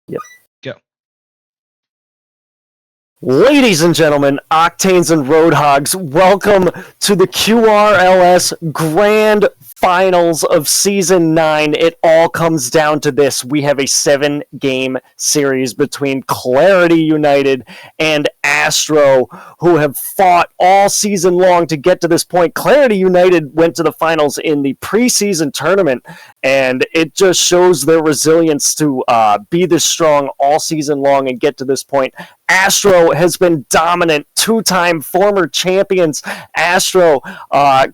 Yep. Go. Ladies and gentlemen, Octanes and Roadhogs, welcome to the QRLS Grand Finals of Season 9. It all comes down to this. We have a 7-game series between Clarity United and Astro, who have fought all season long to get to this point. Clarity United went to the finals in the preseason tournament, and it just shows their resilience to be this strong all season long and get to this point. Astro has been dominant, two-time former champions. Astro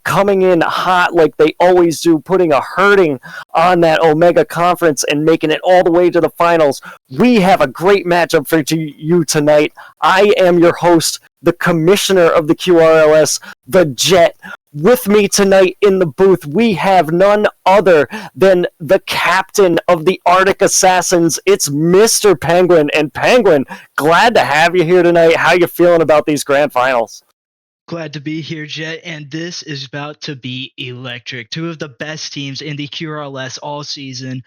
coming in hot like they always do, putting a hurting on that Omega Conference and making it all the way to the finals. We have a great matchup for you tonight. I am your host, the commissioner of the QRLS, the Jet. With me tonight in the booth, we have none other than the captain of the Arctic Assassins. It's Mr. Penguin. And Penguin, glad to have you here tonight. How you feeling about these grand finals? Glad to be here, Jet, and this is about to be electric. Two of the best teams in the QRLS all season,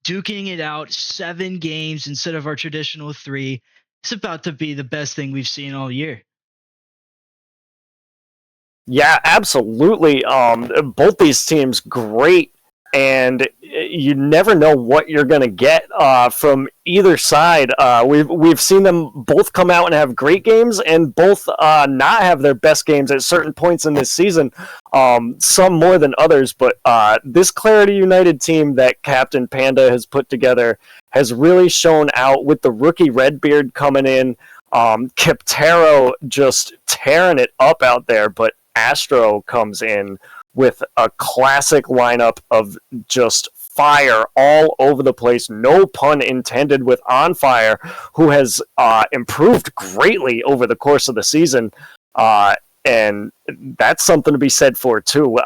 duking it out 7 games instead of our traditional 3. It's about to be the best thing we've seen all year. Yeah, absolutely. Both these teams great, and you never know what you're going to get from either side. We've seen them both come out and have great games, and both not have their best games at certain points in this season. Some more than others, but this Clarity United team that Captain Panda has put together has really shown out with the rookie Redbeard coming in. Kiptero just tearing it up out there, but Astro comes in with a classic lineup of just fire all over the place, no pun intended, with On Fire, who has improved greatly over the course of the season, and that's something to be said for too.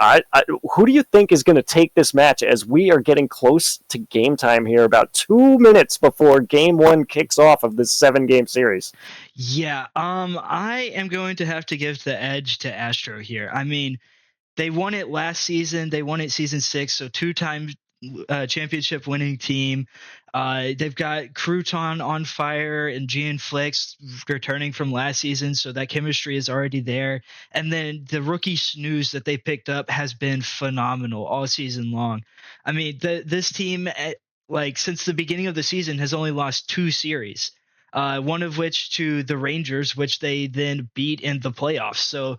Who do you think is going to take this match, as we are getting close to game time here, about 2 minutes before game 1 kicks off of this 7-game series? Yeah, I am going to have to give the edge to Astro here. I mean, they won it last season. They won it season 6, so 2-time championship winning team. They've got Crouton On Fire and Gian Flicks returning from last season, so that chemistry is already there. And then the rookie Snooze that they picked up has been phenomenal all season long. I mean, this team, since the beginning of the season, has only lost 2 series. One of which to the Rangers, which they then beat in the playoffs. So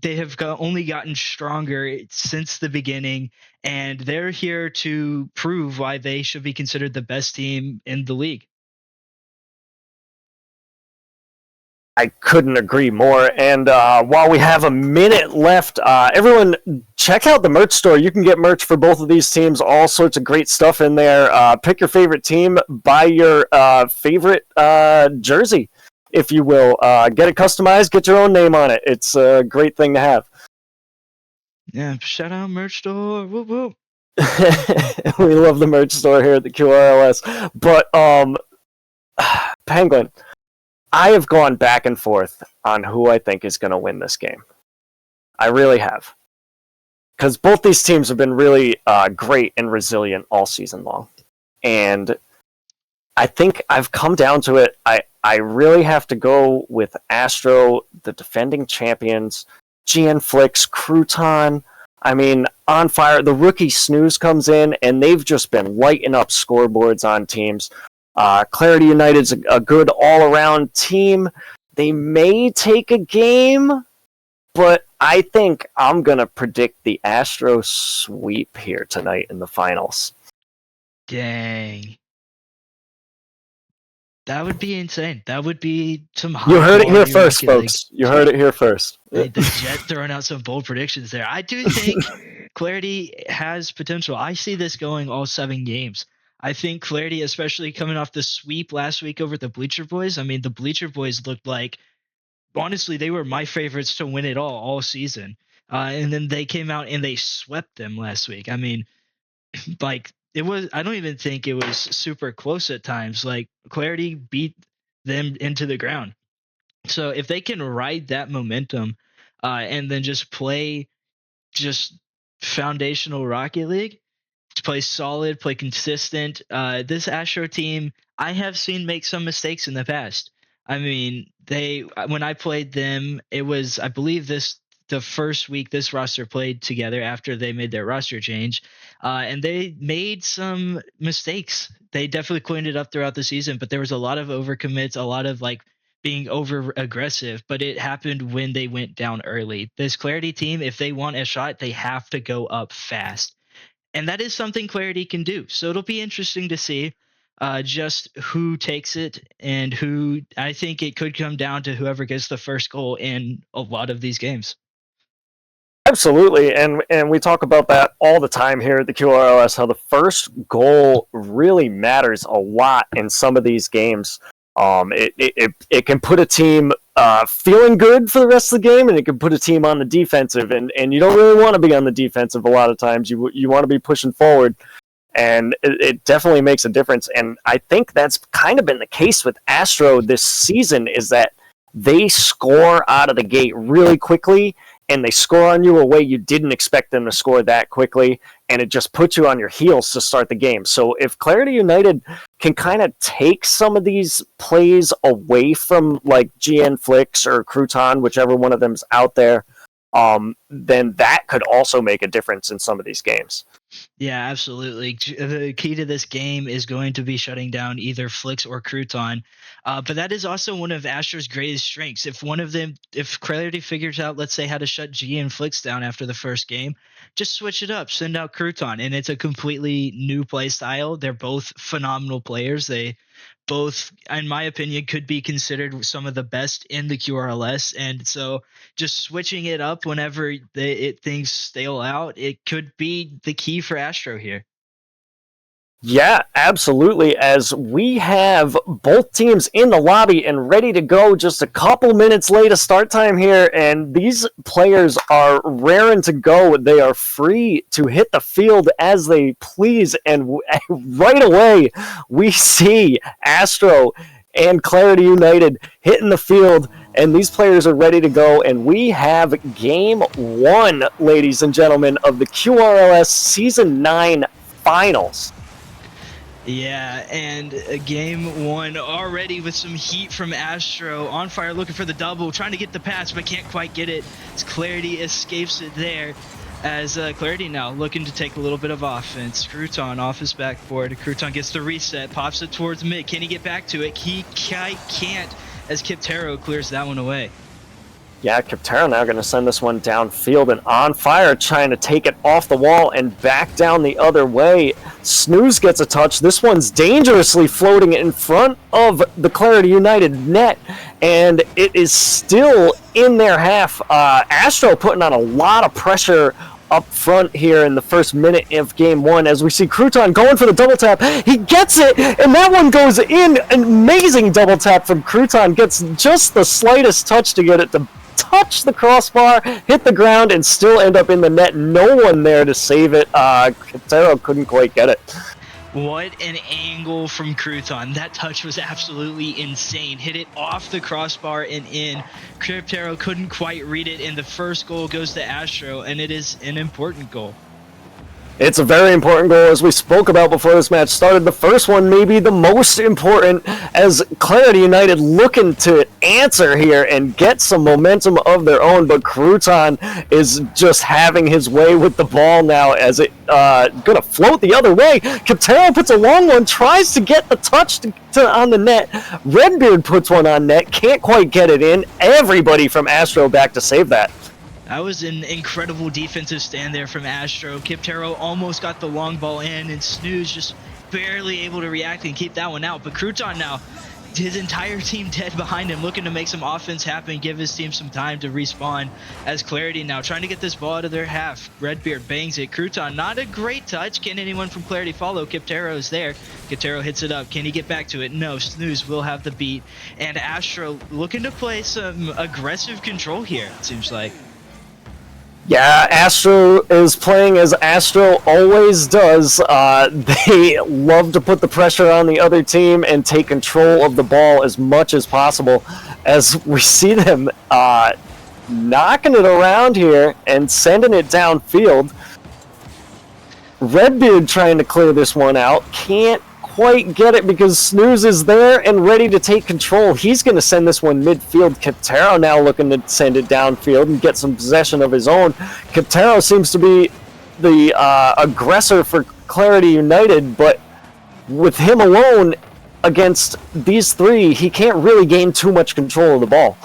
they have only gotten stronger since the beginning, and they're here to prove why they should be considered the best team in the league. I couldn't agree more. And while we have a minute left, everyone check out the merch store. You can get merch for both of these teams, all sorts of great stuff in there. Pick your favorite team, buy your favorite jersey, if you will. Get it customized, get your own name on it. It's a great thing to have. Yeah, shout out merch store. Whoop, whoop. We love the merch store here at the QRLS. But Penguin, I have gone back and forth on who I think is going to win this game. I really have. Because both these teams have been really great and resilient all season long. And I think I've come down to it. I really have to go with Astro, the defending champions, Gian Flicks, Crouton. I mean, On Fire. The rookie Snooze comes in, and they've just been lighting up scoreboards on teams. Clarity United's a good all-around team. They may take a game, but I think I'm going to predict the Astro sweep here tonight in the finals. Dang. That would be insane. That would be some high. You heard it here first, folks. You heard it here first. The Jet throwing out some bold predictions there. I do think Clarity has potential. I see this going all 7 games. I think Clarity, especially coming off the sweep last week over the Bleacher Boys. I mean, the Bleacher Boys looked like, honestly, they were my favorites to win it all season. And then they came out and they swept them last week. I mean, like, I don't even think it was super close at times. Like, Clarity beat them into the ground. So if they can ride that momentum and then just play just foundational Rocket League, play solid, play consistent. This Astro team, I have seen make some mistakes in the past. I mean, when I played them, it was, I believe, the first week this roster played together after they made their roster change, and they made some mistakes. They definitely cleaned it up throughout the season, but there was a lot of overcommits, a lot of like being over aggressive, but it happened when they went down early. This Clarity team, if they want a shot, they have to go up fast. And that is something Clarity can do. So it'll be interesting to see just who takes it, and who, I think it could come down to whoever gets the first goal in a lot of these games. Absolutely, and we talk about that all the time here at the QRLS, how the first goal really matters a lot in some of these games. It can put a team feeling good for the rest of the game, and it can put a team on the defensive, and you don't really want to be on the defensive a lot of times. You want to be pushing forward, and it definitely makes a difference. And I think that's kind of been the case with Astro this season, is that they score out of the gate really quickly, and they score on you a way you didn't expect them to score that quickly, and it just puts you on your heels to start the game. So if Clarity United can kind of take some of these plays away from like GN Flicks or Crouton, whichever one of them's out there, then that could also make a difference in some of these games. Yeah, absolutely. The key to this game is going to be shutting down either Flicks or Crouton. But that is also one of Astro's greatest strengths. If Clarity figures out, let's say, how to shut G and Flicks down after the first game, just switch it up, send out Crouton, and it's a completely new play style. They're both phenomenal players. They both, in my opinion, could be considered some of the best in the QRLS. And so just switching it up whenever things stale out, it could be the key for Astro here. Yeah, absolutely. As we have both teams in the lobby and ready to go, just a couple minutes late of start time here, and these players are raring to go. They are free to hit the field as they please, and right away we see Astro and Clarity United hitting the field, and these players are ready to go, and we have Game 1, ladies and gentlemen, of the QRLS Season 9 Finals. Yeah, and game 1 already with some heat from Astro. On fire, looking for the double, trying to get the pass, but can't quite get it. As Clarity escapes it there. As Clarity now looking to take a little bit of offense. Crouton off his backboard. Crouton gets the reset, pops it towards mid. Can he get back to it? He can't, as Kiptero clears that one away. Yeah, Kiptero now going to send this one downfield, and On Fire trying to take it off the wall and back down the other way. Snooze gets a touch. This one's dangerously floating in front of the Clarity United net, and it is still in their half. Astro putting on a lot of pressure up front here in the first minute of game 1, as we see Crouton going for the double tap. He gets it, and that one goes in. An amazing double tap from Crouton. Gets just the slightest touch to get it to touch the crossbar, hit the ground, and still end up in the net. No one there to save it. Kiptero couldn't quite get it. What an angle from Crouton. That touch was absolutely insane. Hit it off the crossbar and in. Kiptero couldn't quite read it, and the first goal goes to Astro, and it is an important goal. It's a very important goal, as we spoke about before this match started. The first one may be the most important, as Clarity United looking to answer here and get some momentum of their own, but Crouton is just having his way with the ball now, as it gonna float the other way. Kiptero puts a long one, tries to get the touch on the net. Redbeard puts one on net, can't quite get it in. Everybody from Astro back to save that. That was an incredible defensive stand there from Astro. Kiptero almost got the long ball in, and Snooze just barely able to react and keep that one out. But Crouton now, his entire team dead behind him, looking to make some offense happen, give his team some time to respawn. As Clarity now trying to get this ball out of their half. Redbeard bangs it. Crouton, not a great touch. Can anyone from Clarity follow? Kiptero's there. Kiptero hits it up. Can he get back to it? No. Snooze will have the beat. And Astro looking to play some aggressive control here, it seems like. Yeah, Astro is playing as Astro always does. They love to put the pressure on the other team and take control of the ball as much as possible, as we see them knocking it around here and sending it downfield. Redbeard trying to clear this one out. Can't quite get it because Snooze is there and ready to take control. He's going to send this one midfield. Kiptaro now looking to send it downfield and get some possession of his own. Kiptaro seems to be the aggressor for Clarity United, but with him alone against these three, he can't really gain too much control of the ball.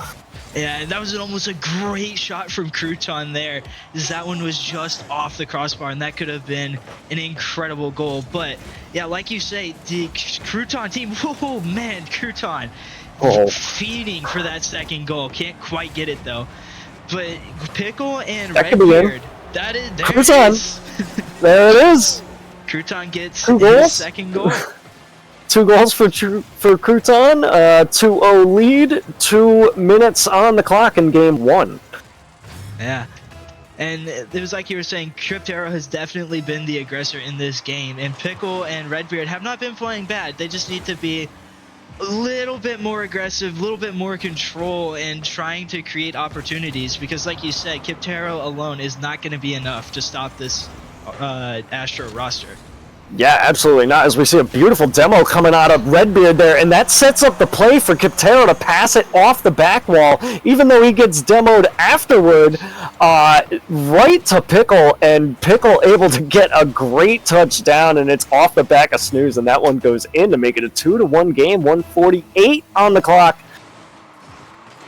Yeah, that was almost a great shot from Crouton there. That one was just off the crossbar, and that could have been an incredible goal. But, yeah, like you say, the Crouton team, oh, man, Crouton feeding for that second goal. Can't quite get it, though. But Pickle and Redbeard, there it is. There it is. Crouton gets his second goal. 2 goals for Crouton, 2-0 lead, 2 minutes on the clock in game 1. Yeah, and it was like you were saying, Cryptero has definitely been the aggressor in this game, and Pickle and Redbeard have not been playing bad. They just need to be a little bit more aggressive, a little bit more control, and trying to create opportunities, because like you said, Cryptero alone is not going to be enough to stop this Astro roster. Yeah, absolutely not. As we see a beautiful demo coming out of Redbeard there, and that sets up the play for Kiptero to pass it off the back wall, even though he gets demoed afterward, right to Pickle, and Pickle able to get a great touchdown, and it's off the back of Snooze, and that one goes in to make it a 2-1 game, 1:48 on the clock.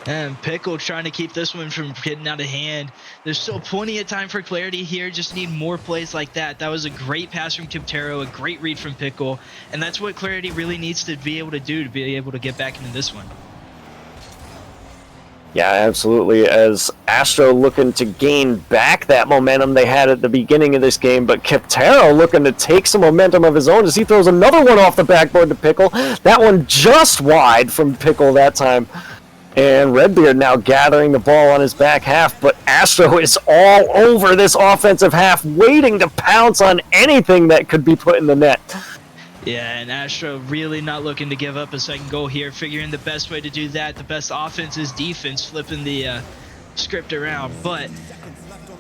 And Pickle trying to keep this one from getting out of hand. There's still plenty of time for Clarity here. Just need more plays like that. That was a great pass from Kiptero, a great read from Pickle. And that's what Clarity really needs to be able to do to be able to get back into this one. Yeah, absolutely. As Astro looking to gain back that momentum they had at the beginning of this game, but Kiptero looking to take some momentum of his own as he throws another one off the backboard to Pickle. That one just wide from Pickle that time. And Redbeard now gathering the ball on his back half, but Astro is all over this offensive half, waiting to pounce on anything that could be put in the net. Yeah, and Astro really not looking to give up a second goal here, figuring the best way to do that, the best offense is defense, flipping the script around. But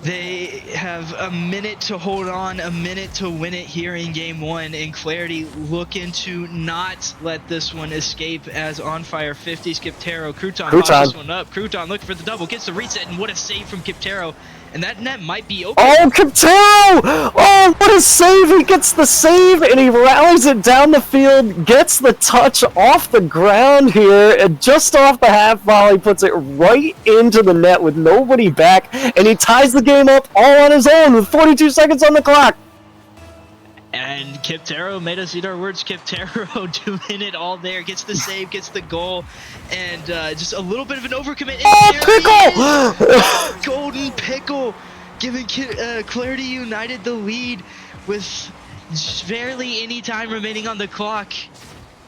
they have a minute to hold on, a minute to win it here in game 1, and Clarity looking to not let this one escape as on fire 50s Kiptero. Crouton pops this one up. Crouton looking for the double, gets the reset, and what a save from Kiptero. And that net might be open. Oh, Kiptero! Oh, what a save! He gets the save, and he rallies it down the field, gets the touch off the ground here, and just off the half volley, puts it right into the net with nobody back, and he ties the game up all on his own with 42 seconds on the clock. And Kiptero made us eat our words. Kiptero doing it all there. Gets the save, gets the goal, and just a little bit of an overcommit. Oh, Pickle! Golden Pickle giving Clarity United the lead with barely any time remaining on the clock.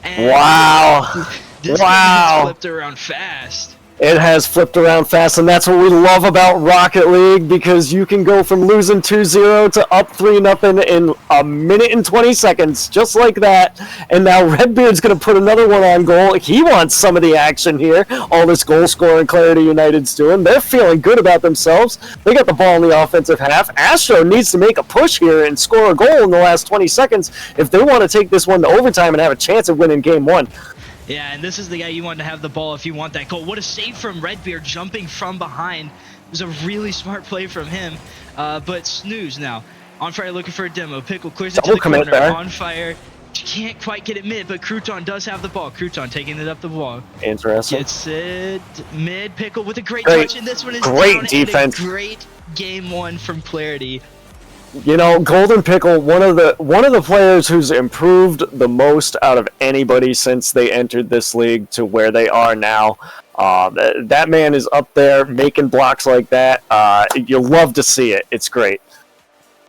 And wow. This game has flipped around fast. It has flipped around fast, and that's what we love about Rocket League, because you can go from losing 2-0 to up 3-0 in a minute and 20 seconds, just like that. And now Redbeard's going to put another one on goal. He wants some of the action here. All this goal scoring Clarity United's doing. They're feeling good about themselves. They got the ball in the offensive half. Astro needs to make a push here and score a goal in the last 20 seconds if they want to take this one to overtime and have a chance of winning game 1. Yeah, and this is the guy you want to have the ball if you want that goal. What a save from Redbeard, jumping from behind. It was a really smart play from him. But Snooze now. On fire looking for a demo. Pickle clears it to the corner. On fire. Can't quite get it mid, but Crouton does have the ball. Crouton taking it up the wall. Interesting. Gets it mid. Pickle with a great touch, and this one is great down. Defense. And a great game 1 from Clarity. You know, Golden Pickle, one of the players who's improved the most out of anybody since they entered this league to where they are now. That man is up there making blocks like that. You love to see it. It's great.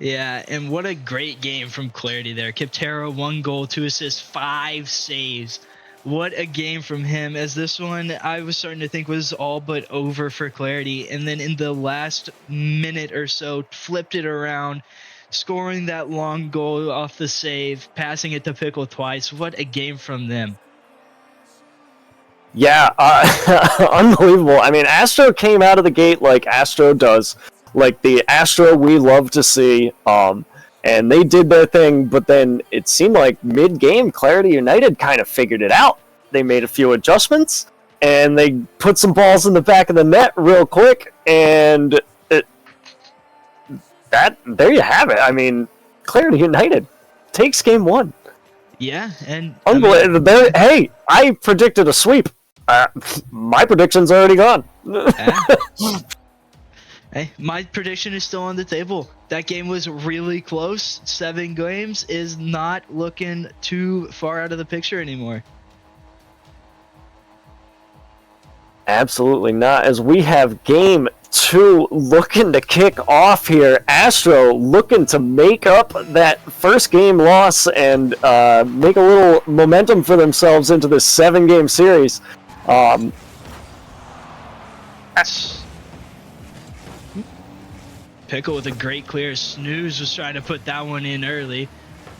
Yeah, and what a great game from Clarity there. Kiptero, 1 goal, 2 assists, 5 saves. What a game from him, as this one I was starting to think was all but over for Clarity, and then in the last minute or so flipped it around, scoring that long goal off the save, passing it to Pickle twice. What a game from them. Yeah, unbelievable. I mean, Astro came out of the gate like Astro does, like the Astro we love to see, and they did their thing, but then it seemed like mid-game, Clarity United kind of figured it out. They made a few adjustments, and they put some balls in the back of the net real quick, and there you have it. I mean, Clarity United takes game one. Yeah, and unbelievable. Hey, I predicted a sweep. My prediction's already gone. Hey, my prediction is still on the table. That game was really close. 7 games is not looking too far out of the picture anymore. Absolutely not. As we have game 2 looking to kick off here. Astro looking to make up that first game loss and make a little momentum for themselves into this 7-game series. Pickle with a great clear. Snooze was trying to put that one in early.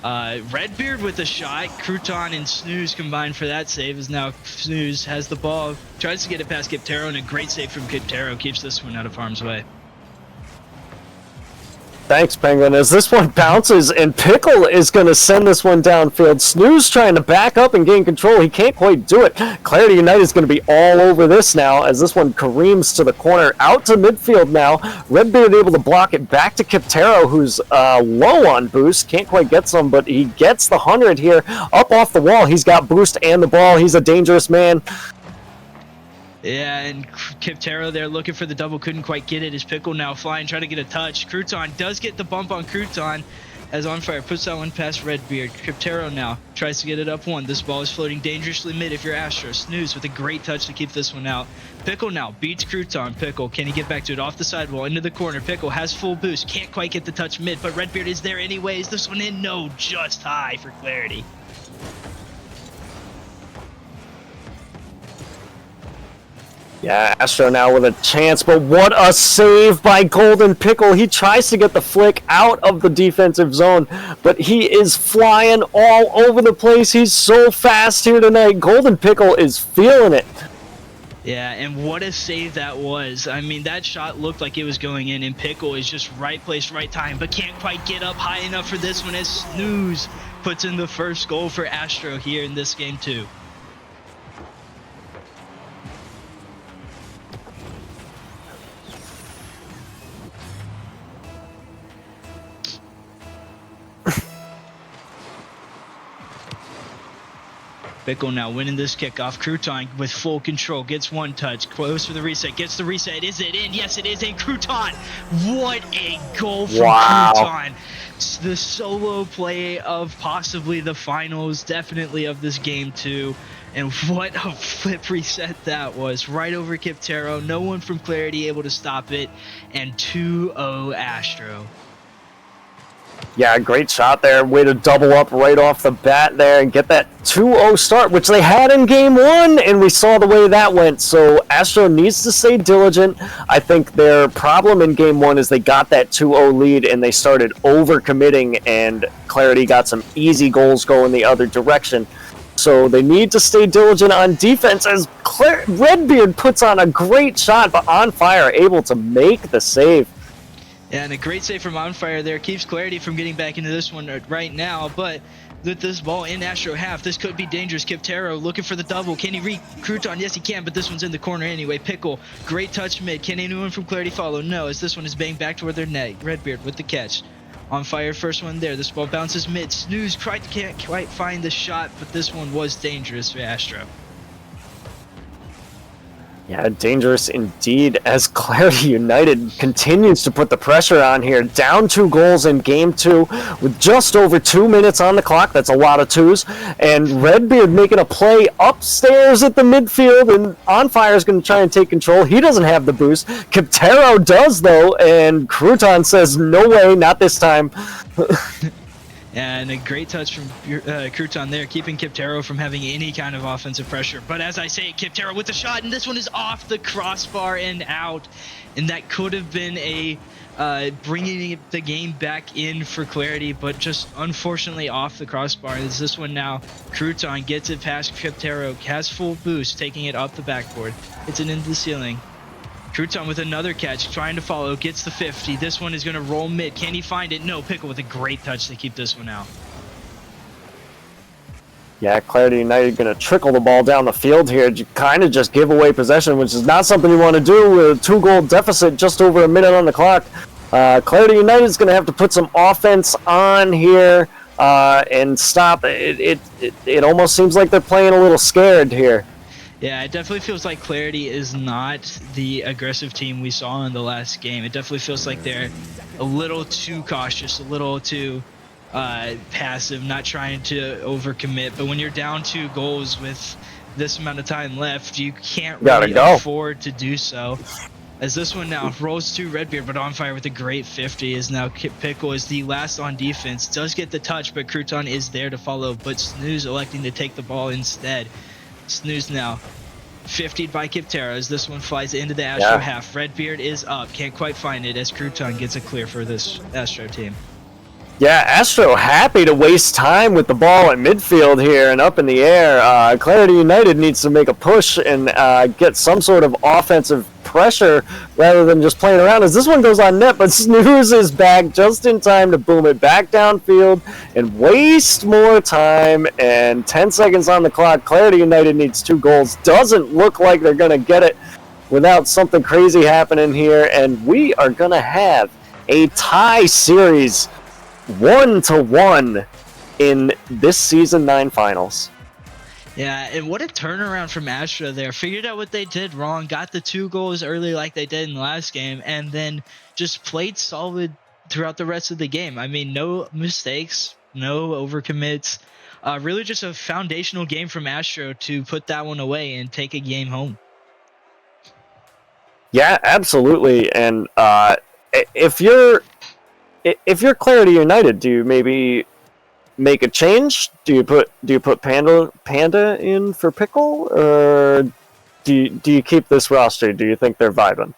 Redbeard with a shot. Crouton and Snooze combined for that save, as now Snooze has the ball. Tries to get it past Kiptero, and a great save from Kiptero keeps this one out of harm's way. Thanks, Penguin. As this one bounces, and Pickle is going to send this one downfield. Snooze trying to back up and gain control. He can't quite do it. Clarity United is going to be all over this now, as this one careens to the corner, out to midfield now. Redbeard able to block it back to Kiptero, who's low on boost. Can't quite get some, but he gets the 100 here. Up off the wall. He's got boost and the ball. He's a dangerous man. Yeah, and Kiptero there looking for the double, couldn't quite get it. His Pickle now flying, trying to get a touch. Crouton does get the bump on Crouton as On Fire puts that one past Redbeard. Kiptero now tries to get it up one. This ball is floating dangerously mid if you're Astro. Snooze with a great touch to keep this one out. Pickle now beats Crouton. Pickle, can he get back to it? Off the sidewall, into the corner. Pickle has full boost, can't quite get the touch mid, but Redbeard is there anyways. This one in, no, just high for Clarity. Yeah, Astro now with a chance, but what a save by Golden Pickle. He tries to get the flick out of the defensive zone, but he is flying all over the place. He's so fast here tonight. Golden Pickle is feeling it. Yeah, and what a save that was. I mean, that shot looked like it was going in, and Pickle is just right place, right time, but can't quite get up high enough for this one as Snooze puts in the first goal for Astro here in this game too. Pickle now winning this kickoff. Crouton with full control. Gets one touch. Close for the reset. Gets the reset. Is it in? Yes, it is in. Crouton. What a goal from Crouton. The solo play of possibly the finals, definitely of this game too. And what a flip reset that was. Right over Kiptero. No one from Clarity able to stop it. And 2-0 Astro. Yeah, great shot there. Way to double up right off the bat there and get that 2-0 start, which they had in game 1, and we saw the way that went. So Astro needs to stay diligent. I think their problem in game 1 is they got that 2-0 lead and they started overcommitting, and Clarity got some easy goals going the other direction. So they need to stay diligent on defense as Redbeard puts on a great shot, but On Fire able to make the save. Yeah, and a great save from On Fire there. Keeps Clarity from getting back into this one right now, but with this ball in Astro half, this could be dangerous. Kiptero looking for the double. Can he reach Crouton? Yes, he can, but this one's in the corner anyway. Pickle, great touch mid. Can anyone from Clarity follow? No, as this one is banged back toward their net. Redbeard with the catch. On Fire, first one there. This ball bounces mid. Snooze can't quite find the shot, but this one was dangerous for Astro. Yeah, dangerous indeed as Clarity United continues to put the pressure on here. Down 2 goals in game 2 with just over 2 minutes on the clock. That's a lot of twos. And Redbeard making a play upstairs at the midfield, and On Fire is going to try and take control. He doesn't have the boost. Kiptero does, though, and Crouton says, no way, not this time. And a great touch from Crouton there, keeping Kiptero from having any kind of offensive pressure. But as I say, Kiptero with the shot, and this one is off the crossbar and out. And that could have been a bringing the game back in for Clarity, but just unfortunately off the crossbar. As this one now, Crouton gets it past Kiptero, has full boost, taking it up the backboard. It's an into the ceiling. Crouton with another catch, trying to follow, gets the 50. This one is going to roll mid. Can he find it? No. Pickle with a great touch to keep this one out. Yeah, Clarity United going to trickle the ball down the field here. Kind of just give away possession, which is not something you want to do with a 2-goal deficit just over a minute on the clock. Clarity United is going to have to put some offense on here and stop. It almost seems like they're playing a little scared here. Yeah, it definitely feels like Clarity is not the aggressive team we saw in the last game. It definitely feels like they're a little too cautious, a little too passive, not trying to overcommit. But when you're down 2 goals with this amount of time left, you can't really afford to do so. As this one now rolls to Redbeard, but on fire with a great 50, is now Pickle is the last on defense. Does get the touch, but Crouton is there to follow, but Snooze electing to take the ball instead. Snooze now 50'd by Kiptera as this one flies into the Astro half. Redbeard is up, can't quite find it as Crouton gets a clear for this Astro team. Yeah, Astro happy to waste time with the ball at midfield here and up in the air. Clarity United needs to make a push and get some sort of offensive pressure rather than just playing around as this one goes on net, but Snooze is back just in time to boom it back downfield and waste more time. And 10 seconds on the clock. Clarity United needs 2 goals. Doesn't look like they're going to get it without something crazy happening here, and we are going to have a tie series 1-1 in this Season 9 finals. Yeah, and what a turnaround from Astro there. Figured out what they did wrong, got the 2 goals early like they did in the last game, and then just played solid throughout the rest of the game. I mean, no mistakes, no overcommits. Really just a foundational game from Astro to put that one away and take a game home. Yeah, absolutely. And if you're Clarity United, do you maybe make a change? Do you put Panda in for Pickle, or do you keep this roster? Do you think they're vibing?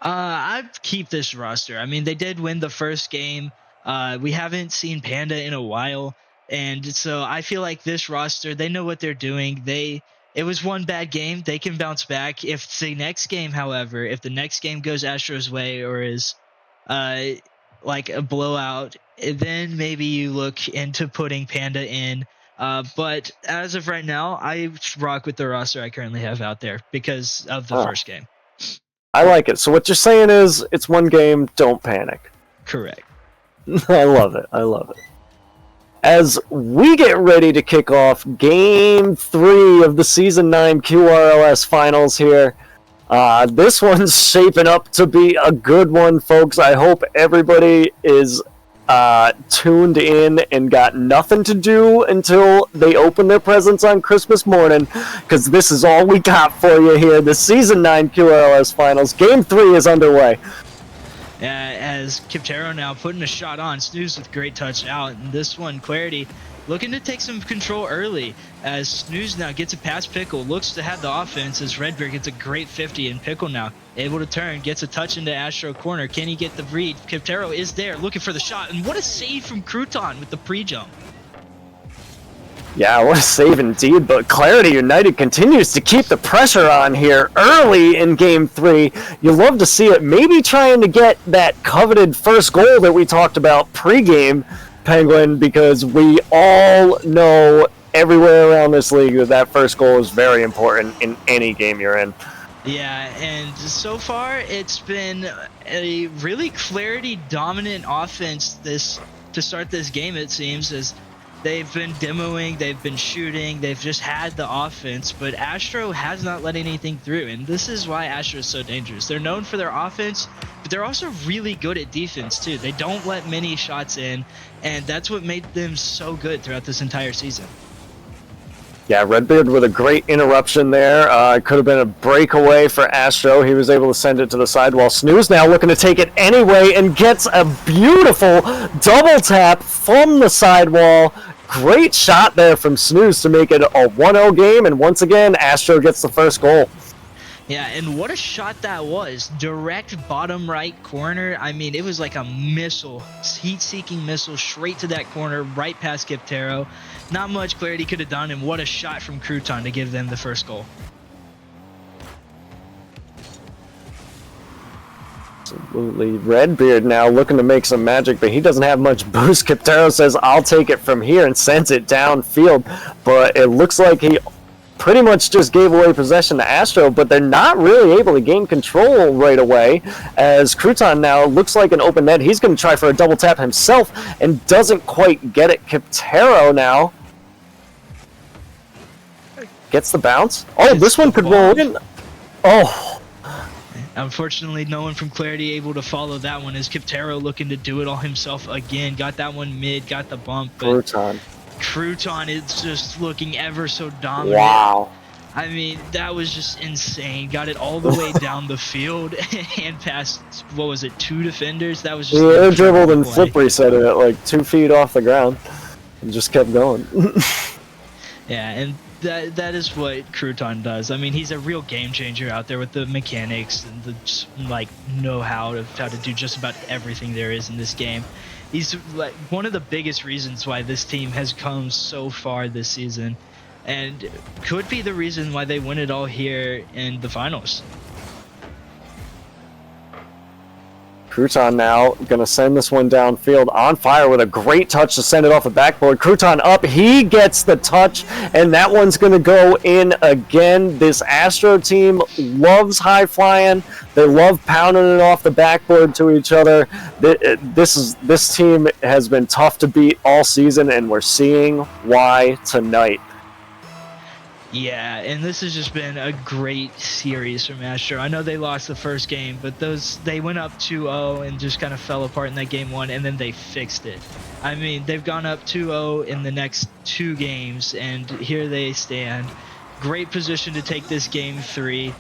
I'd keep this roster. I mean, they did win the first game. We haven't seen Panda in a while, and so I feel like this roster, they know what they're doing. It was one bad game. They can bounce back. If the next game, however, if the next game goes Astro's way or is like a blowout, then maybe you look into putting Panda in. But as of right now, I rock with the roster I currently have out there because of the first game. I like it. So what you're saying is it's one game, don't panic. Correct. I love it. I love it. As we get ready to kick off Game 3 of the Season 9 QRLS Finals here, this one's shaping up to be a good one, folks. I hope everybody is tuned in and got nothing to do until they open their presents on Christmas morning, because this is all we got for you here. The Season 9 QRLS Finals. Game 3 is underway. As Kiptero now putting a shot on, Snooze with great touch out, and this one, Clarity, looking to take some control early as Snooze now gets a past Pickle, looks to have the offense as Redbeard gets a great 50, and Pickle now able to turn, gets a touch into Astro corner. Can he get the read? Kiptero is there looking for the shot, and what a save from Crouton with the pre-jump. Yeah, what a save indeed, but Clarity United continues to keep the pressure on here early in Game 3. You love to see it, maybe trying to get that coveted first goal that we talked about pre-game, Penguin, because we all know everywhere around this league that first goal is very important in any game you're in. Yeah, and so far it's been a really Clarity dominant offense to start this game, it seems, as they've been demoing, they've been shooting, they've just had the offense, but Astro has not let anything through, and this is why Astro is so dangerous. They're known for their offense, but they're also really good at defense too. They don't let many shots in, and that's what made them so good throughout this entire season. Yeah, Redbeard with a great interruption there. It could have been a breakaway for Astro. He was able to send it to the sidewall. Snooze now looking to take it anyway and gets a beautiful double tap from the sidewall. Great shot there from Snooze to make it a 1-0 game, and once again, Astro gets the first goal. Yeah, and what a shot that was. Direct bottom right corner. I mean, it was like a missile, heat-seeking missile straight to that corner, right past Kiptero. Not much Clarity could have done, and what a shot from Crouton to give them the first goal. Absolutely. Redbeard now looking to make some magic, but he doesn't have much boost. Captero says, I'll take it from here, and sends it downfield. But it looks like he pretty much just gave away possession to Astro, but they're not really able to gain control right away, as Crouton now looks like an open net. He's going to try for a double tap himself and doesn't quite get it. Captero now gets the bounce. Oh, this one could roll in. Oh. Unfortunately, no one from Clarity able to follow that one, as Captero looking to do it all himself again. Got that one mid, got the bump. But Crouton is just looking ever so dominant. Wow. I mean, that was just insane. Got it all the way down the field and past, what was it, 2 defenders? That was just... Yeah, air dribbled and flip reset it at like 2 feet off the ground and just kept going. Yeah, and that is what Crouton does. I mean, he's a real game changer out there with the mechanics and the just, like, know-how of how to do just about everything there is in this game. He's like one of the biggest reasons why this team has come so far this season, and could be the reason why they win it all here in the finals. Crouton now going to send this one downfield. On fire with a great touch to send it off the backboard. Crouton up. He gets the touch, and that one's going to go in again. This Astro team loves high flying. They love pounding it off the backboard to each other. This team has been tough to beat all season, and we're seeing why tonight. Yeah, and this has just been a great series from Astro. I know they lost the first game, but they went up 2-0 and just kind of fell apart in that game 1, and then they fixed it. I mean, they've gone up 2-0 in the next 2 games, and here they stand. Great position to take this game 3.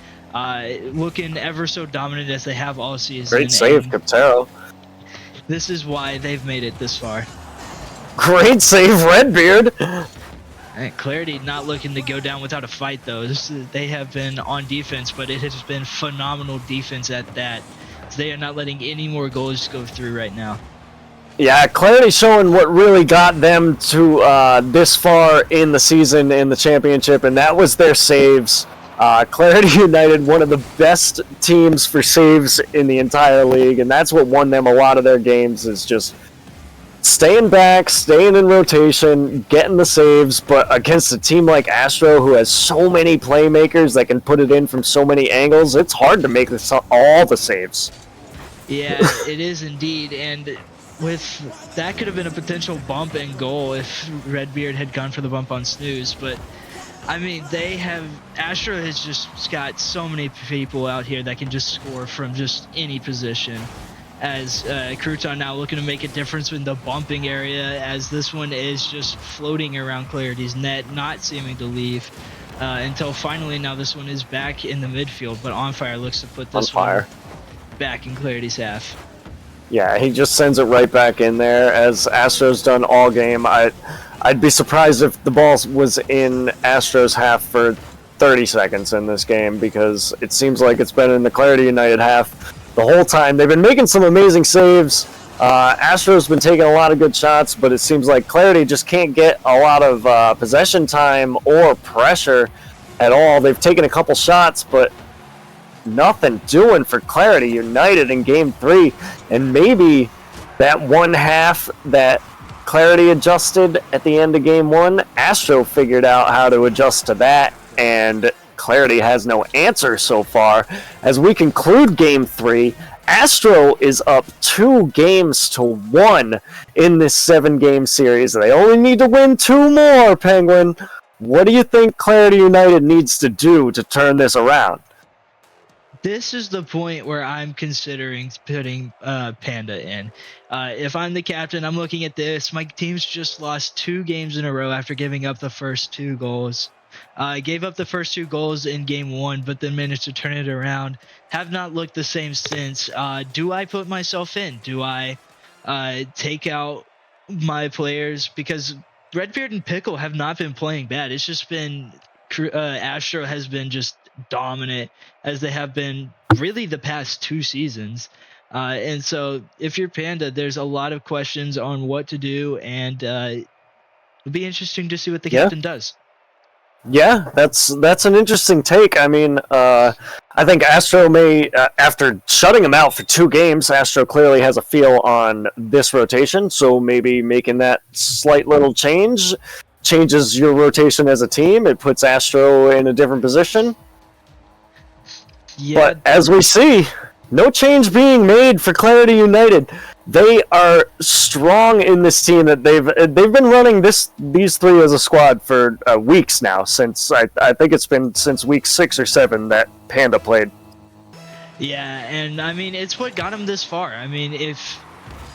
Looking ever so dominant as they have all season. Great save, Captero. This is why they've made it this far. Great save, Redbeard. And Clarity not looking to go down without a fight, though. They have been on defense, but it has been phenomenal defense at that. They are not letting any more goals go through right now. Yeah, Clarity showing what really got them to this far in the season, in the championship, and that was their saves. Clarity United, one of the best teams for saves in the entire league, and that's what won them a lot of their games, is just staying back, staying in rotation, getting the saves. But against a team like Astro, who has so many playmakers that can put it in from so many angles, it's hard to make all the saves. Yeah, it is indeed, and with that could have been a potential bump and goal if Redbeard had gone for the bump on Snooze. But I mean, Astro has just got so many people out here that can just score from just any position. As Crouton now looking to make a difference in the bumping area, as this one is just floating around Clarity's net, not seeming to leave until finally now this one is back in the midfield. But On Fire looks to put this one back in Clarity's half. Yeah, he just sends it right back in there, as Astro's done all game. I'd be surprised if the ball was in Astro's half for 30 seconds in this game, because it seems like it's been in the Clarity United half the whole time. They've been making some amazing saves. Astro's been taking a lot of good shots, but it seems like Clarity just can't get a lot of possession time or pressure at all. They've taken a couple shots, but nothing doing for Clarity United in Game 3. And maybe that one half that Clarity adjusted at the end of Game 1, Astro figured out how to adjust to that, and Clarity has no answer so far. As we conclude Game 3, Astro is up 2-1 in this 7-game series. They only need to win 2 more, Penguin. What do you think Clarity United needs to do to turn this around? This is the point where I'm considering putting Panda in. If I'm the captain, I'm looking at this. My team's just lost 2 games in a row after giving up the first 2 goals. Gave up the first 2 goals in Game 1, but then managed to turn it around. Have not looked the same since. Do I put myself in? Do I take out my players? Because Redbeard and Pickle have not been playing bad. It's just been Astro has been just dominant, as they have been really the past 2 seasons. And so if you're Panda, there's a lot of questions on what to do, and it'll be interesting to see what the captain does. Yeah, that's an interesting take. I mean, I think Astro may, after shutting him out for 2 games, Astro clearly has a feel on this rotation, so maybe making that slight little change changes your rotation as a team. It puts Astro in a different position. Yeah. But as we see, no change being made for Clarity United. They are strong in this team. That they've been running these 3 as a squad for weeks now. Since I think it's been since week 6 or 7 that Panda played. Yeah, and I mean it's what got him this far. I mean, if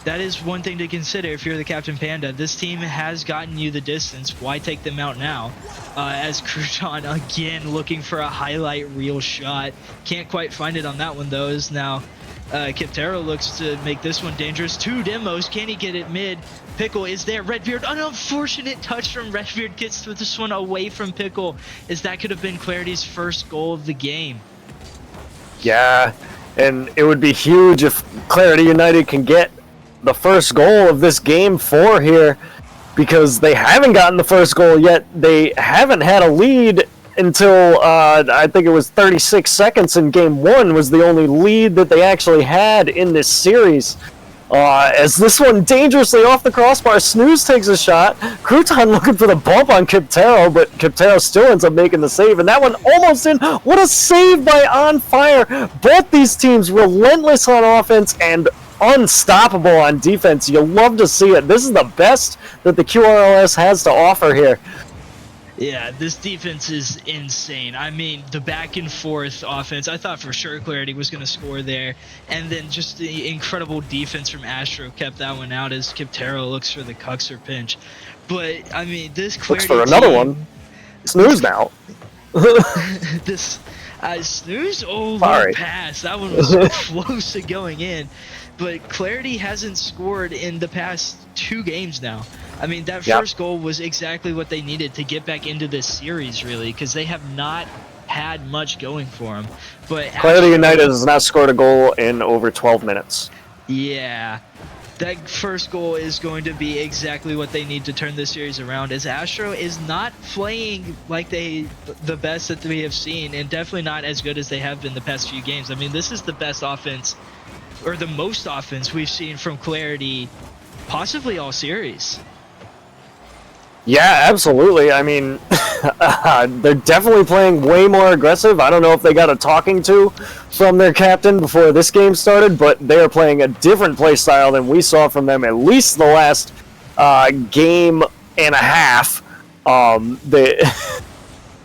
that is one thing to consider if you're the Captain Panda. This team has gotten you the distance. Why take them out now? As Crouton again looking for a highlight reel shot. Can't quite find it on that one though. Is now Kiptero looks to make this one dangerous. 2 demos. Can he get it mid? Pickle is there. Redbeard, an unfortunate touch from Redbeard gets this one away from Pickle, as that could have been Clarity's first goal of the game. Yeah, and it would be huge if Clarity United can get the first goal of this game 4 here, because they haven't gotten the first goal yet. They haven't had a lead until I think it was 36 seconds in game 1 was the only lead that they actually had in this series. As this one dangerously off the crossbar, Snooze takes a shot. Crouton looking for the bump on Kiptero, but Kiptero still ends up making the save, and that one almost in. What a save by On Fire! Both these teams relentless on offense and unstoppable on defense. You love to see it. This is the best that the QRLS has to offer here. Yeah, this defense is insane. I mean, the back and forth offense, I thought for sure Clarity was going to score there. And then just the incredible defense from Astro kept that one out as Kiptero looks for the Cuxer pinch. But, I mean, this Clarity looks for another one. Snooze now. This Snooze? Oh, Sorry. pass. That one was close to going in. But Clarity hasn't scored in the past 2 games now. I mean, that first goal was exactly what they needed to get back into this series, really, because they have not had much going for them. But Clarity United has not scored a goal in over 12 minutes. Yeah, that first goal is going to be exactly what they need to turn this series around, as Astro is not playing like the best that we have seen, and definitely not as good as they have been the past few games. I mean, this is the best offense, or the most offense we've seen from Clarity, possibly all series. Yeah, absolutely. I mean, they're definitely playing way more aggressive. I don't know if they got a talking to from their captain before this game started, but they are playing a different play style than we saw from them at least the last game and a half.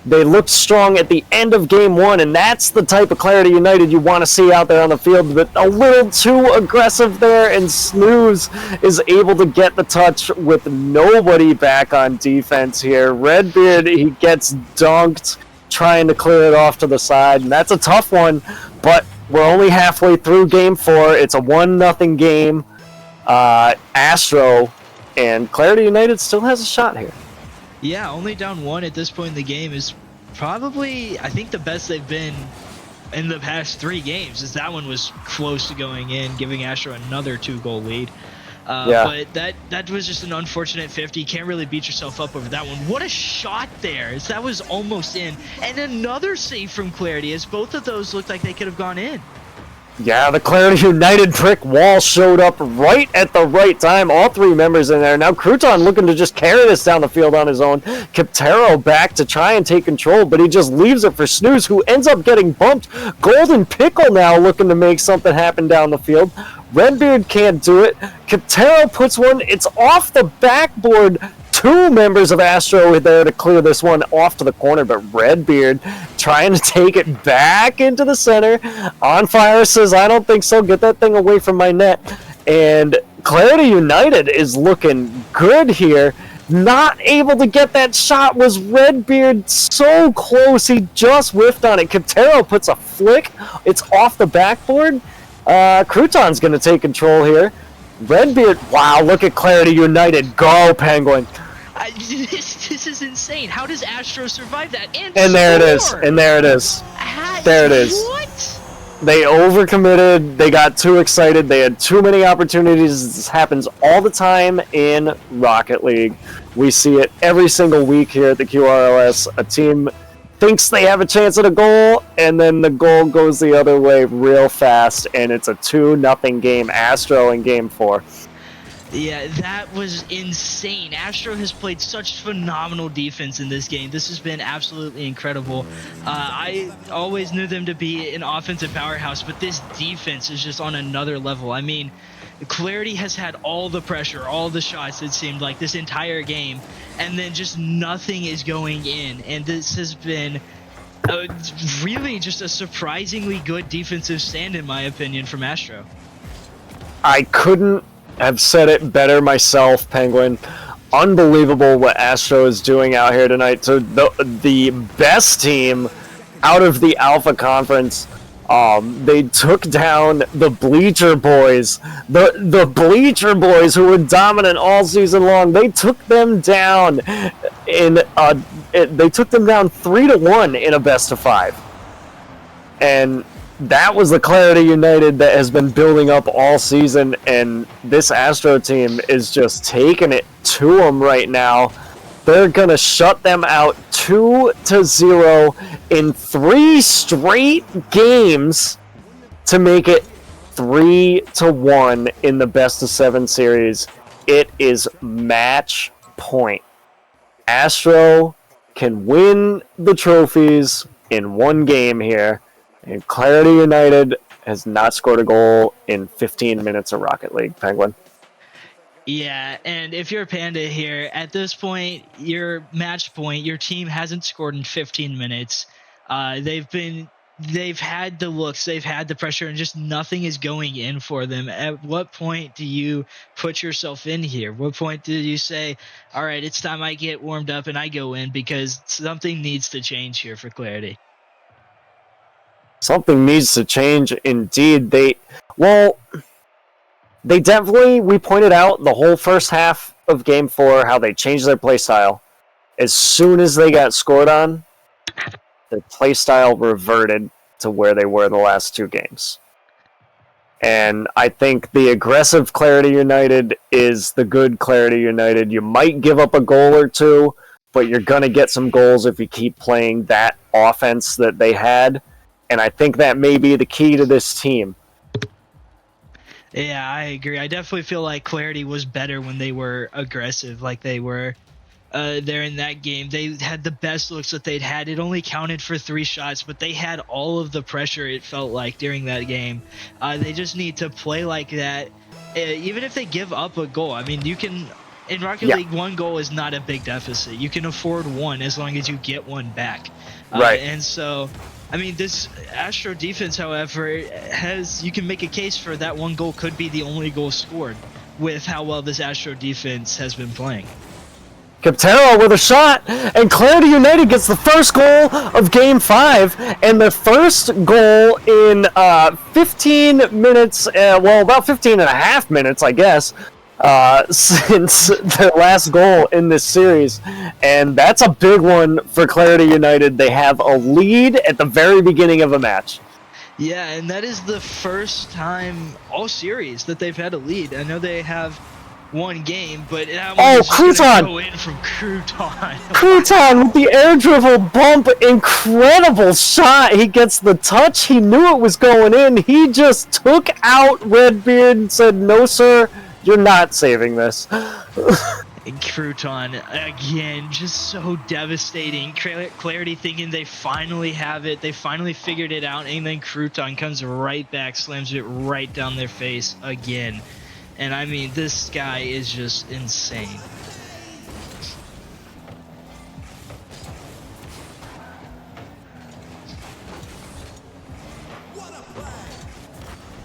They looked strong at the end of game 1, and that's the type of Clarity United you want to see out there on the field, but a little too aggressive there, and Snooze is able to get the touch with nobody back on defense here. Redbeard, he gets dunked, trying to clear it off to the side, and that's a tough one, but we're only halfway through game 4. It's a 1-0 game. Astro and Clarity United still has a shot here. Yeah, only down 1 at this point in the game is probably, I think, the best they've been in the past 3 games, as that one was close to going in, giving Astro another 2-goal lead. But that was just an unfortunate 50. Can't really beat yourself up over that one. What a shot there, as that was almost in. And another save from Clarity, as both of those looked like they could have gone in. Yeah, the Clarity United brick wall showed up right at the right time. All 3 members in there. Now Crouton looking to just carry this down the field on his own. Kiptero back to try and take control, but he just leaves it for Snooze, who ends up getting bumped. Golden Pickle now looking to make something happen down the field. Redbeard can't do it. Kiptero puts one. It's off the backboard. 2 members of Astro there to clear this one off to the corner, but Redbeard trying to take it back into the center. On Fire says, I don't think so. Get that thing away from my net. And Clarity United is looking good here. Not able to get that shot was Redbeard. So close. He just whiffed on it. Kiptero puts a flick. It's off the backboard. Crouton's going to take control here. Redbeard, wow, look at Clarity United. Go, Penguin. This is insane. How does Astro survive that? And there it is. And there it is. There it is. What? They overcommitted. They got too excited. They had too many opportunities. This happens all the time in Rocket League. We see it every single week here at the QRLS. A team thinks they have a chance at a goal, and then the goal goes the other way real fast, and it's a 2-0 game. Astro in Game 4. Yeah, that was insane. Astro has played such phenomenal defense in this game. This has been absolutely incredible. I always knew them to be an offensive powerhouse, but this defense is just on another level. I mean, Clarity has had all the pressure, all the shots, it seemed like, this entire game, and then just nothing is going in. And this has been really just a surprisingly good defensive stand, in my opinion, from Astro. I couldn't have said it better myself, Penguin. Unbelievable what Astro is doing out here tonight. So the best team out of the Alpha Conference, they took down the Bleacher Boys. The Bleacher Boys, who were dominant all season long, they took them down they took them down 3-1 in a best-of-5. And that was the Clarity United that has been building up all season, and this Astro team is just taking it to them right now. They're going to shut them out 2-0 in 3 straight games to make it 3-1 in the best-of-7 series. It is match point. Astro can win the trophies in 1 game here. And Clarity United has not scored a goal in 15 minutes of Rocket League, Penguin. Yeah, and if you're a Panda here, at this point, your match point, your team hasn't scored in 15 minutes. They've had the looks, they've had the pressure, and just nothing is going in for them. At what point do you put yourself in here? What point do you say, all right, it's time I get warmed up and I go in, because something needs to change here for Clarity? Something needs to change indeed. They definitely, we pointed out the whole first half of Game 4 how they changed their playstyle. As soon as they got scored on, their playstyle reverted to where they were the last 2 games. And I think the aggressive Clarity United is the good Clarity United. You might give up a goal or 2, but you're going to get some goals if you keep playing that offense that they had. And I think that may be the key to this team. Yeah, I agree. I definitely feel like Clarity was better when they were aggressive, like they were there in that game. They had the best looks that they'd had. It only counted for 3 shots, but they had all of the pressure, it felt like, during that game. They just need to play like that, even if they give up a goal. I mean, you can... In Rocket League, 1 goal is not a big deficit. You can afford 1 as long as you get 1 back. Right. And so... I mean, this Astro defense, however, you can make a case for that 1 goal could be the only goal scored with how well this Astro defense has been playing. Captero with a shot, and Clarity United gets the first goal of Game 5, and the first goal in 15 minutes, about 15 and a half minutes, I guess, since their last goal in this series. And that's a big one for Clarity United. They have a lead at the very beginning of a match. Yeah, and that is the first time all series that they've had a lead. I know they have 1 game, but that one is just gonna go in from Crouton. Crouton with the air dribble bump, incredible shot. He gets the touch. He knew it was going in. He just took out Redbeard and said, "No, sir, you're not saving this." And Crouton, again, just so devastating. Clarity thinking they finally have it. They finally figured it out. And then Crouton comes right back, slams it right down their face again. And I mean, this guy is just insane.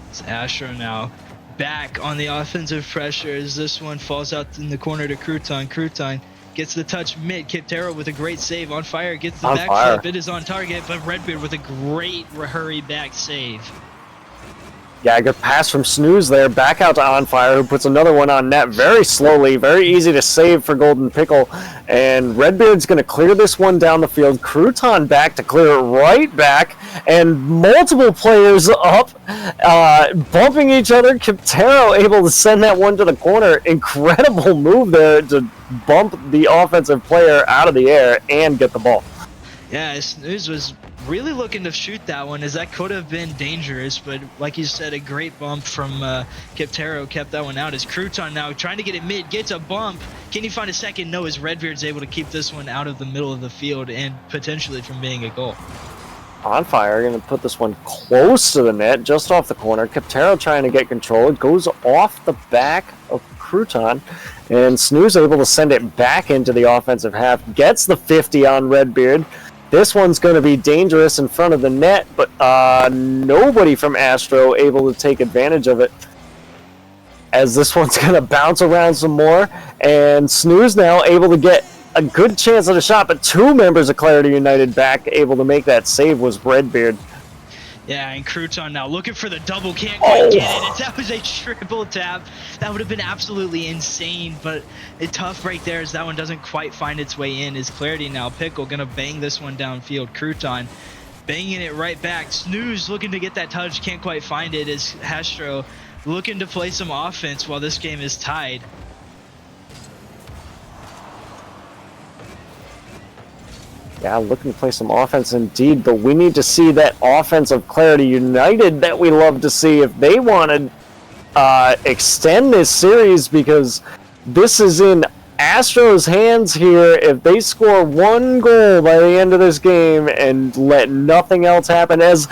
It's Astro now back on the offensive pressure as this one falls out in the corner to Crouton. Crouton gets the touch mid. Captero with a great save. On Fire gets the backflip. It is on target, but Redbeard with a great hurry back save. Yeah, good pass from Snooze there, back out to On Fire, who puts another one on net very slowly, very easy to save for Golden Pickle, and Redbeard's going to clear this one down the field. Crouton back to clear it right back, and multiple players up, bumping each other. Captero able to send that one to the corner. Incredible move there to bump the offensive player out of the air and get the ball. Yeah, Snooze was really looking to shoot that one, as that could have been dangerous, but like you said, a great bump from Kiptero kept that one out. As Crouton now trying to get it mid, gets a bump. Can he find a second? No, as Redbeard's able to keep this one out of the middle of the field and potentially from being a goal. On fire, going to put this one close to the net, just off the corner. Kiptero trying to get control. It goes off the back of Crouton, and Snooze able to send it back into the offensive half. Gets the 50 on Redbeard. This one's going to be dangerous in front of the net, but nobody from Astro able to take advantage of it. As this one's going to bounce around some more, and Snooze now able to get a good chance at a shot, but two members of Clarity United back able to make that save was Redbeard. Yeah, and Crouton now looking for the double, can't quite get it. That was a triple tap. That would have been absolutely insane, but a tough break there as that one doesn't quite find its way in. Is Clarity now Pickle gonna bang this one downfield. Crouton banging it right back. Snooze looking to get that touch, can't quite find it. As Astro looking to play some offense while this game is tied. Yeah, looking to play some offense indeed, but we need to see that offense of Clarity United that we love to see if they want to extend this series, because this is in Astro's hands here. If they score one goal by the end of this game and let nothing else happen, as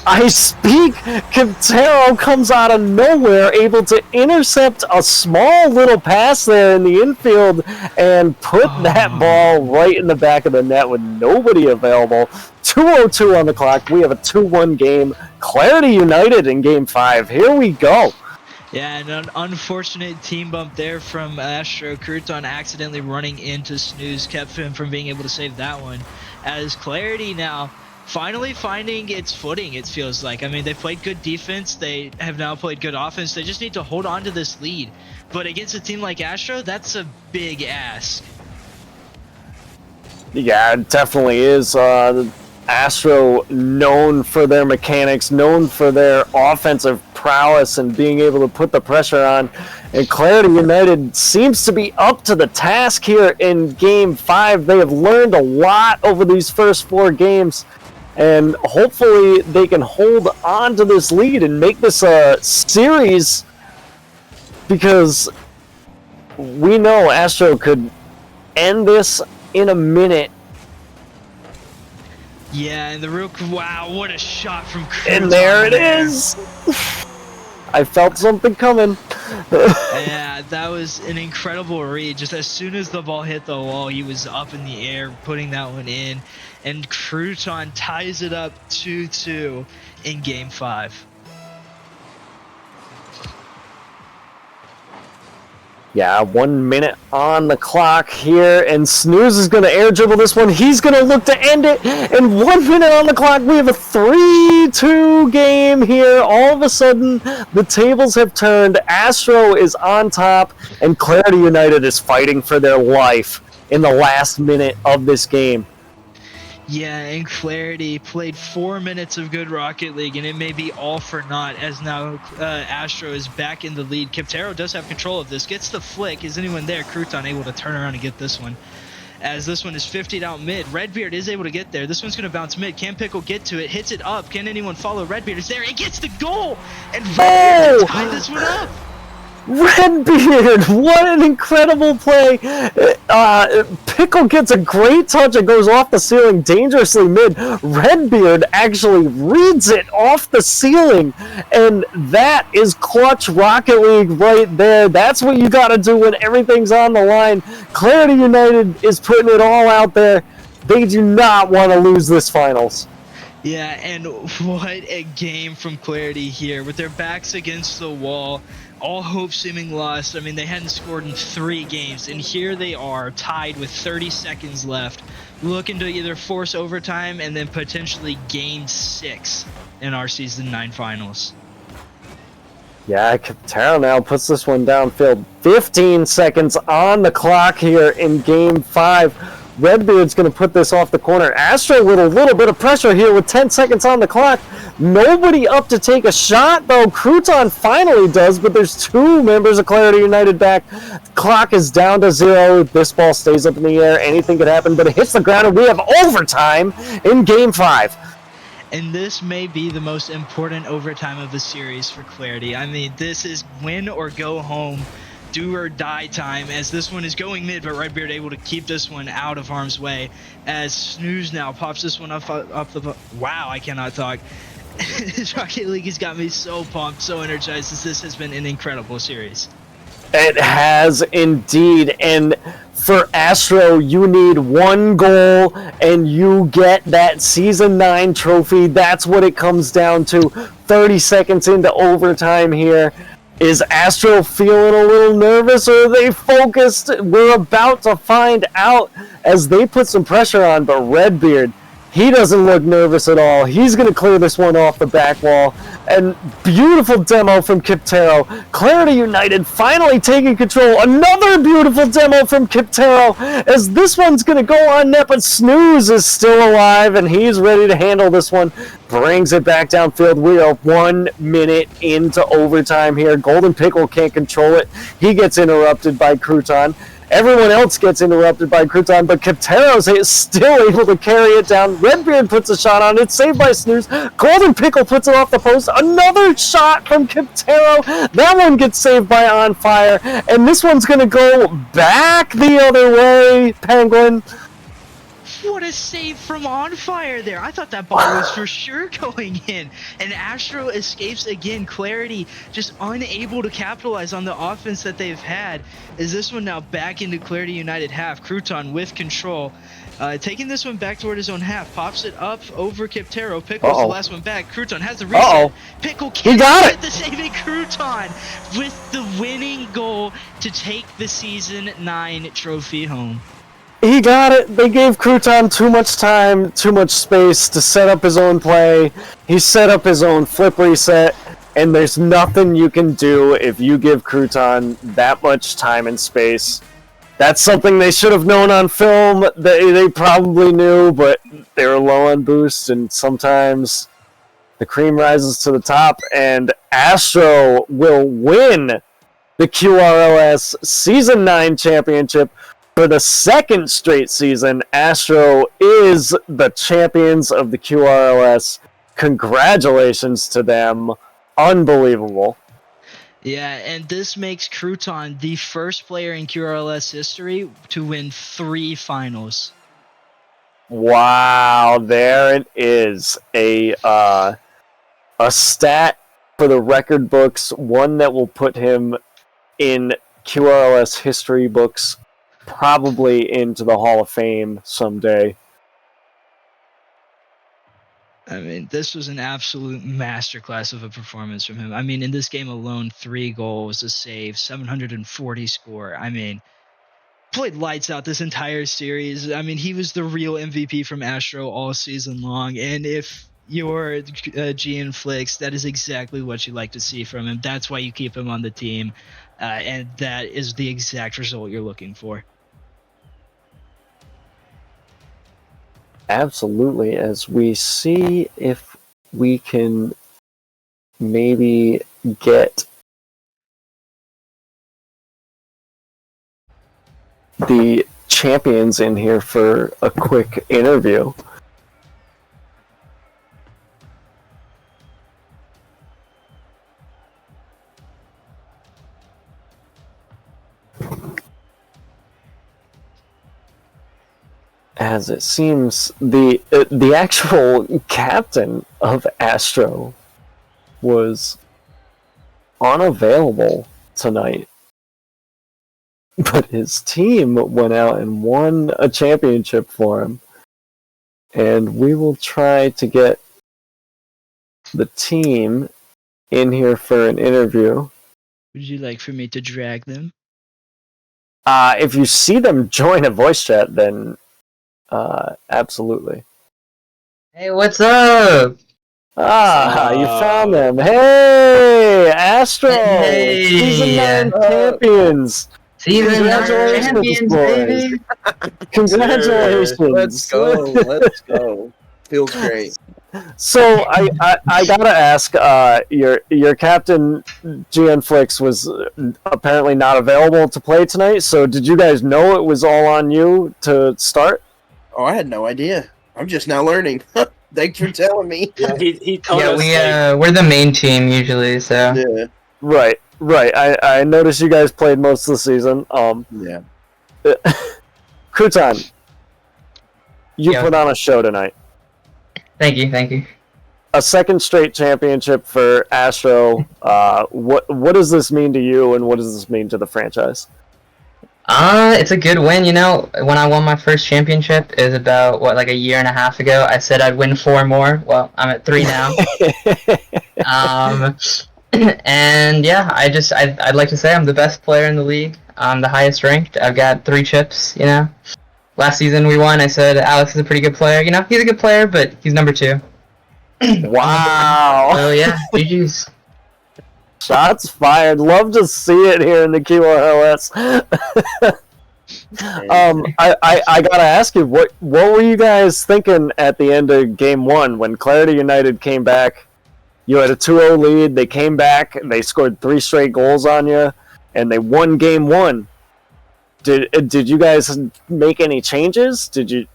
I speak, Quintero comes out of nowhere, able to intercept a small little pass there in the infield and put that ball right in the back of the net with nobody available. 2:02 on the clock. We have a 2-1 game. Clarity United in Game 5. Here we go. Yeah, and an unfortunate team bump there from Astro. Crouton accidentally running into Snooze kept him from being able to save that one. As Clarity now finally finding its footing, it feels like. I mean, they played good defense. They have now played good offense. They just need to hold on to this lead. But against a team like Astro, that's a big ask. Yeah, it definitely is. Astro known for their mechanics, known for their offensive prowess and being able to put the pressure on. And Clarity United seems to be up to the task here in Game 5. They have learned a lot over these first 4 games, and hopefully they can hold on to this lead and make this a series, because we know Astro could end this in a minute. Yeah, and the real, wow, what a shot from Crouton. And there it is. I felt something coming. Yeah, that was an incredible read. Just as soon as the ball hit the wall, he was up in the air, putting that one in. And Crouton ties it up 2-2 in Game 5. Yeah, 1 minute on the clock here, and Snooze is going to air dribble this one. He's going to look to end it, and 1 minute on the clock. We have a 3-2 game here. All of a sudden, the tables have turned. Astro is on top, and Clarity United is fighting for their life in the last minute of this game. Yeah, and Clarity played 4 minutes of good Rocket League, and it may be all for naught, as now Astro is back in the lead. Kiptero does have control of this, gets the flick. Is anyone there? Crouton able to turn around and get this one, as this one is 50'd out mid. Redbeard is able to get there. This one's going to bounce mid. Can Pickle get to it? Hits it up. Can anyone follow? Redbeard is there. It gets the goal, and Redbeard to tie this one up. Redbeard, what an incredible play. Pickle gets a great touch. It goes off the ceiling dangerously mid. Redbeard actually reads it off the ceiling, and that is clutch Rocket League right there. That's what you got to do when everything's on the line. Clarity United is putting it all out there. They do not want to lose this finals. Yeah, and what a game from Clarity here, with their backs against the wall. All hope seeming lost. I mean, they hadn't scored in 3 games, and here they are, tied with 30 seconds left, looking to either force overtime and then potentially Game 6 in our Season 9 finals. Yeah, Kiptero now puts this one downfield. 15 seconds on the clock here in Game 5. Redbeard's going to put this off the corner. Astro with a little bit of pressure here with 10 seconds on the clock. Nobody up to take a shot, though. Crouton finally does, but there's two members of Clarity United back. Clock is down to 0. This ball stays up in the air. Anything could happen, but it hits the ground, and we have overtime in Game 5. And this may be the most important overtime of the series for Clarity. I mean, this is win or go home, do or die time, as this one is going mid, but Redbeard able to keep this one out of harm's way, as Snooze now pops this one up the... Wow, I cannot talk. Rocket League has got me so pumped, so energized, as this has been an incredible series. It has indeed, and for Astro, you need one goal, and you get that Season 9 trophy. That's what it comes down to. 30 seconds into overtime here. Is Astro feeling a little nervous, or are they focused? We're about to find out as they put some pressure on, but Redbeard, he doesn't look nervous at all. He's going to clear this one off the back wall. And beautiful demo from Kiptero. Clarity United finally taking control. Another beautiful demo from Kiptero, as this one's going to go on net, but Snooze is still alive, and he's ready to handle this one. Brings it back downfield. We are 1 minute into overtime here. Golden Pickle can't control it. He gets interrupted by Crouton. Everyone else gets interrupted by Crouton, but Kiptero's is still able to carry it down. Redbeard puts a shot on it, saved by Snooze. Golden Pickle puts it off the post. Another shot from Kiptero. That one gets saved by On Fire, and this one's going to go back the other way, Penguin. What a save from On Fire there. I thought that ball was for sure going in. And Astro escapes again. Clarity just unable to capitalize on the offense that they've had. Is this one now back into Clarity United half? Crouton with control. Taking this one back toward his own half. Pops it up over Kiptero. Pickle's the last one back. Crouton has the reset. Pickle can't get the saving Crouton with the winning goal to take the Season 9 trophy home. He got it. They gave Crouton too much time, too much space to set up his own play. He set up his own flip reset, and there's nothing you can do if you give Crouton that much time and space. That's something they should have known on film. They probably knew, but they were low on boost, and sometimes the cream rises to the top, and Astro will win the QRLS Season 9 championship. For the second straight season, Astro is the champions of the QRLS. Congratulations to them. Unbelievable. Yeah, and this makes Crouton the first player in QRLS history to win 3 finals. Wow, there it is. A stat for the record books, one that will put him in QRLS history books, probably into the Hall of Fame someday. I mean, this was an absolute masterclass of a performance from him. I mean, in this game alone, 3 goals, a save, 740 score. I mean, played lights out this entire series. I mean, he was the real MVP from Astro all season long. And if you're GN Flicks, that is exactly what you like to see from him. That's why you keep him on the team. And that is the exact result you're looking for. Absolutely, as we see if we can maybe get the champions in here for a quick interview. As it seems, the actual captain of Astro was unavailable tonight, but his team went out and won a championship for him, and we will try to get the team in here for an interview. Would you like for me to drag them? If you see them join a voice chat, then absolutely. Hey, what's up? You found them. Hey, Astro! Hey! Season 9 champions! Season 9 Congratulations, champions, boys. baby. Congratulations. Let's go. Feels great. So I gotta ask, your captain GNFlix was apparently not available to play tonight. So did you guys know it was all on you to start? Oh, I had no idea. I'm just now learning. Thanks for telling me. Yeah, he told Yeah, us. we're the main team usually, so. Yeah. Right. I noticed you guys played most of the season. Yeah. Crouton, you Yeah. put on a show tonight. Thank you. A second straight championship for Astro. What does this mean to you, and what does this mean to the franchise? It's a good win, you know. When I won my first championship, it was about, like a year and a half ago. I said I'd win 4 more. Well, I'm at 3 now. And yeah, I'd like to say I'm the best player in the league. I'm the highest ranked. I've got 3 chips, you know. Last season we won, I said Alex is a pretty good player. You know, he's a good player, but he's number 2. Wow. So yeah, GG's. Shots fired. Love to see it here in the QRLS. I gotta ask you, what were you guys thinking at the end of Game 1 when Clarity United came back? You had a 2-0 lead. They came back. They scored 3 straight goals on you, and they won Game 1. Did you guys make any changes? Did you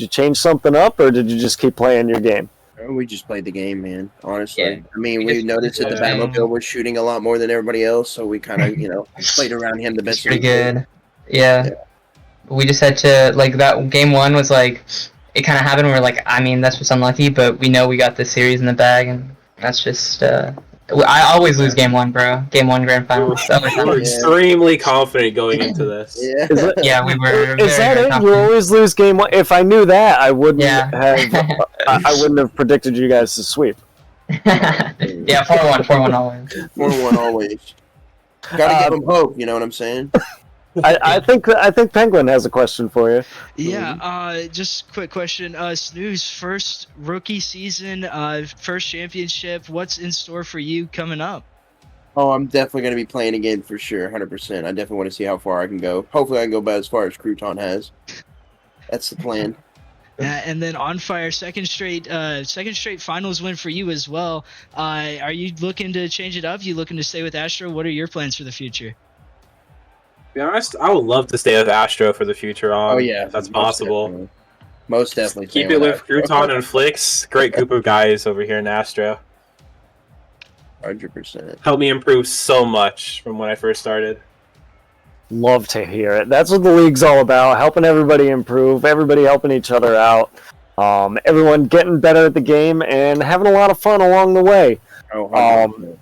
change something up, or did you just keep playing your game? We just played the game, man. Honestly, Yeah. I mean, we noticed that the Batmobile was shooting a lot more than everybody else, so we kind of, played around him the best. Pretty we could. good. Yeah. We just had to, like, that Game 1 was like, it kind of happened. We're like, I mean, that's just unlucky, but we know we got this series in the bag, and that's just. I always lose Game 1, bro. Game 1 grand finals. We were extremely confident going into this. Yeah. Yeah, we were. Is that very it? confident. You always lose Game 1. If I knew that, I wouldn't Yeah. have. I wouldn't have predicted you guys to sweep. Yeah, 4-1 always. 4-1 always. Gotta give them hope. You know what I'm saying? I think Penguin has a question for you. Yeah, just quick question. Snooze, first rookie season, first championship. What's in store for you coming up? Oh, I'm definitely gonna be playing again for sure, 100%. I definitely want to see how far I can go. Hopefully, I can go about as far as Crouton has. That's the plan. And then on fire, second straight finals win for you as well. Are you looking to change it up? You looking to stay with Astro? What are your plans for the future? To be honest, I would love to stay with Astro for the future on. Oh yeah, if that's most possible. Definitely. Most definitely. Keep staying it with Astro. Crouton and Flix. Great group of guys over here in Astro. 100%. Helped me improve so much from when I first started. Love to hear it. That's what the league's all about, helping everybody improve, everybody helping each other out, everyone getting better at the game, and having a lot of fun along the way. Oh, 100%.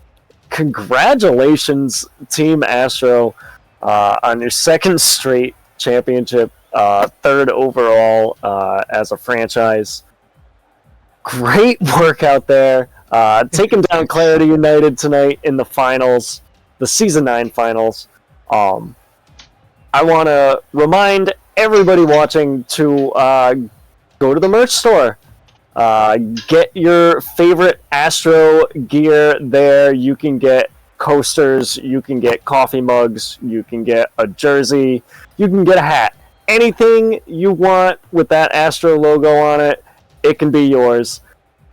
Congratulations, Team Astro, on your second straight championship, 3rd overall as a franchise. Great work out there. Taking down Clarity United tonight in the finals, the Season 9 finals. I want to remind everybody watching to go to the merch store. Get your favorite Astro gear there. You can get coasters, you can get coffee mugs, you can get a jersey, you can get a hat. Anything you want with that Astro logo on it, it can be yours.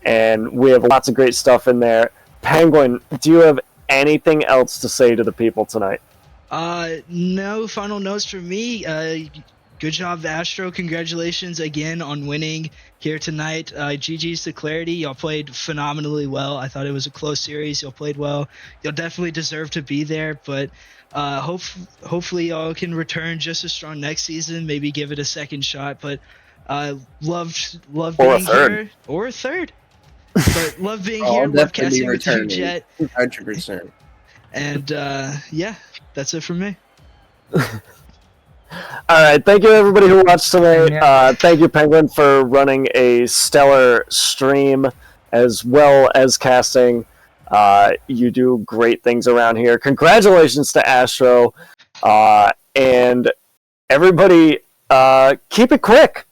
And we have lots of great stuff in there. Penguin, do you have anything else to say to the people tonight? No final notes from me. Good job, Astro. Congratulations again on winning here tonight. GG's to Clarity. Y'all played phenomenally well. I thought it was a close series. Y'all played well. You'll definitely deserve to be there, but hopefully y'all can return just as strong next season. Maybe give it a second shot, but love being here. Or a third. But love being here. I'll Love definitely be casting with you, returning. Jet. 100%. And yeah, that's it from me. All right, thank you everybody who watched tonight. Thank you, Penguin, for running a stellar stream as well as casting. You do great things around here. Congratulations to Astro, and everybody, keep it quick.